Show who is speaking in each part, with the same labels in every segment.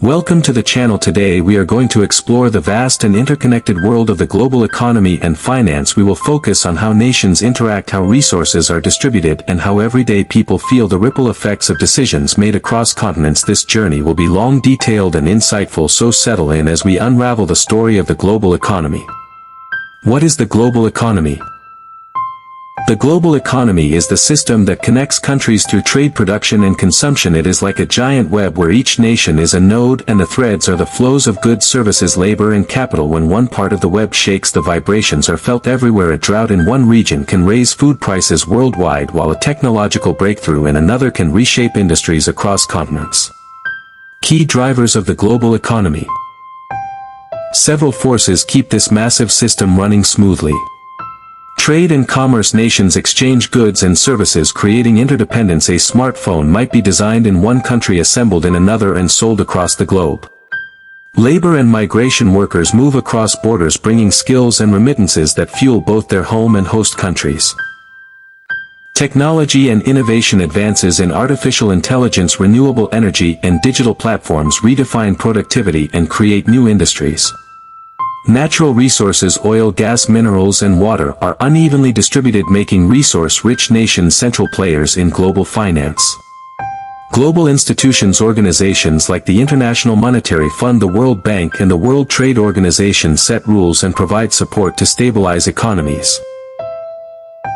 Speaker 1: Welcome to the channel. Today we are going to explore the vast and interconnected world of the global economy and finance. We will focus on how nations interact, how resources are distributed, and how everyday people feel the ripple effects of decisions made across continents. This journey will be long, detailed, and insightful, so settle in as we unravel the story of the global economy. What is the global economy? The global economy is the system that connects countries through trade, production, and consumption. It is like a giant web where each nation is a node, and the threads are the flows of goods, services, labor, and capital. When one part of the web shakes, the vibrations are felt everywhere. A drought in one region can raise food prices worldwide, while a technological breakthrough in another can reshape industries across continents. Key drivers of the global economy. Several forces keep this massive system running smoothly. Trade and commerce. Nations exchange goods and services, creating interdependence. A smartphone might be designed in one country, assembled in another, and sold across the globe. Labor and migration. Workers move across borders, bringing skills and remittances that fuel both their home and host countries. Technology and innovation. Advances in artificial intelligence, renewable energy, and digital platforms redefine productivity and create new industries. Natural resources. Oil, gas, minerals, and water are unevenly distributed, making resource-rich nations central players in global finance. Global institutions. Organizations like the International Monetary Fund, the World Bank, and the World Trade Organization set rules and provide support to stabilize economies.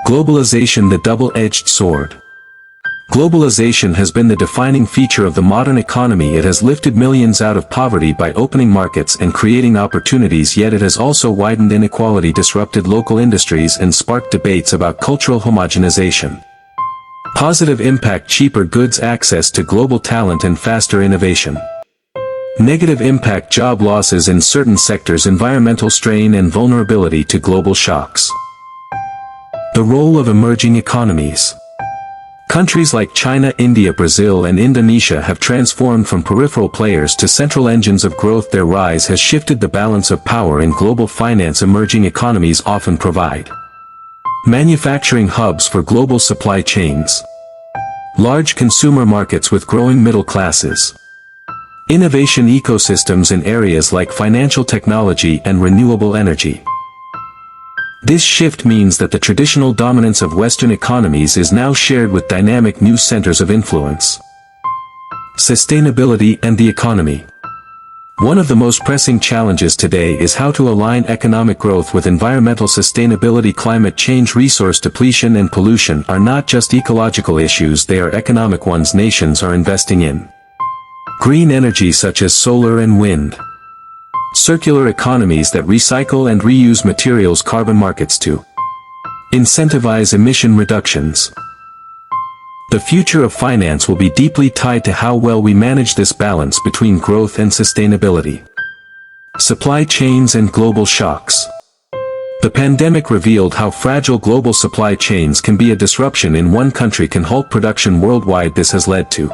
Speaker 1: Globalization, the double-edged sword. Globalization has been the defining feature of the modern economy. It has lifted millions out of poverty by opening markets and creating opportunities, yet it has also widened inequality, disrupted local industries, and sparked debates about cultural homogenization. Positive impact: cheaper goods, access to global talent, and faster innovation. Negative impact: job losses in certain sectors, environmental strain, and vulnerability to global shocks. The role of emerging economies. Countries like China, India, Brazil, and Indonesia have transformed from peripheral players to central engines of growth. Their rise has shifted the balance of power in global finance. Emerging economies often provide manufacturing hubs for global supply chains, large consumer markets with growing middle classes, innovation ecosystems in areas like financial technology and renewable energy. This shift means that the traditional dominance of Western economies is now shared with dynamic new centers of influence. Sustainability and the economy. One of the most pressing challenges today is how to align economic growth with environmental sustainability. Climate change, resource depletion, and pollution are not just ecological issues, they are economic ones. Nations are investing in green energy such as solar and wind, circular economies that recycle and reuse materials, carbon markets to incentivize emission reductions. The future of finance will be deeply tied to how well we manage this balance between growth and sustainability. Supply chains and global shocks. The pandemic revealed how fragile global supply chains can be. A disruption in one country can halt production worldwide. This has led to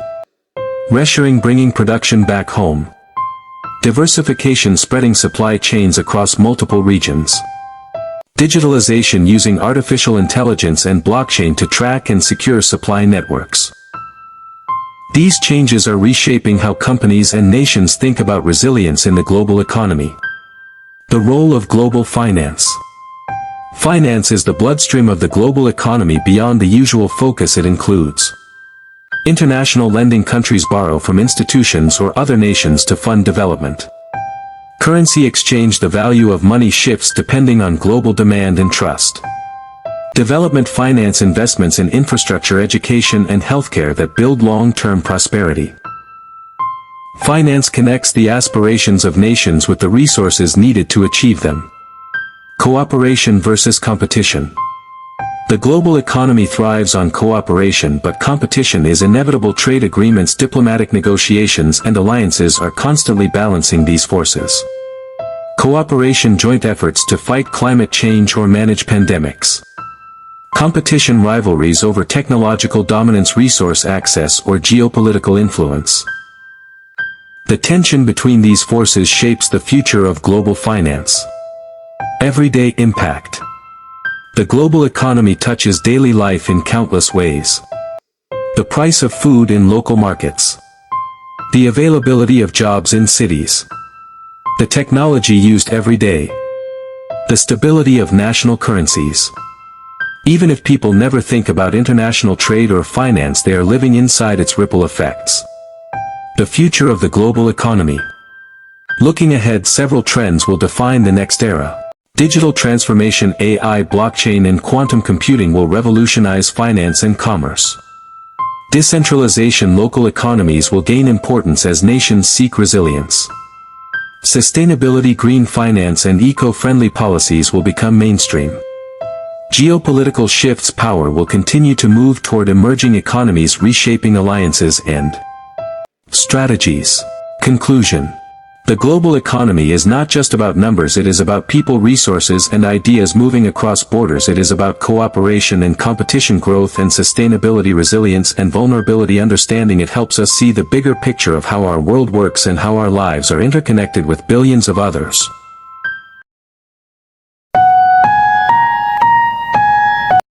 Speaker 1: reshoring, bringing production back home, diversification, spreading supply chains across multiple regions, digitalization, using artificial intelligence and blockchain to track and secure supply networks. These changes are reshaping how companies and nations think about resilience in the global economy. The role of global finance. Finance is the bloodstream of the global economy. Beyond the usual focus, it includes international lending. Countries borrow from institutions or other nations to fund development. Currency exchange. The value of money shifts depending on global demand and trust. Development finance. Investments in infrastructure, education, and healthcare that build long-term prosperity. Finance connects the aspirations of nations with the resources needed to achieve them. Cooperation versus competition. The global economy thrives on cooperation, but competition is inevitable. Trade agreements, diplomatic negotiations, and alliances are constantly balancing these forces. Cooperation, joint efforts to fight climate change or manage pandemics. Competition, rivalries over technological dominance, resource access, or geopolitical influence. The tension between these forces shapes the future of global finance. Everyday impact. The global economy touches daily life in countless ways. The price of food in local markets. The availability of jobs in cities. The technology used every day. The stability of national currencies. Even if people never think about international trade or finance, they are living inside its ripple effects. The future of the global economy. Looking ahead, several trends will define the next era. Digital transformation, AI, blockchain, and quantum computing will revolutionize finance and commerce. Decentralization, local economies will gain importance as nations seek resilience. Sustainability, green finance, and eco-friendly policies will become mainstream. Geopolitical shifts, power will continue to move toward emerging economies, reshaping alliances and strategies. Conclusion. The global economy is not just about numbers, it is about people, resources, and ideas moving across borders. It is about cooperation and competition, growth and sustainability, resilience and vulnerability. Understanding it helps us see the bigger picture of how our world works and how our lives are interconnected with billions of others.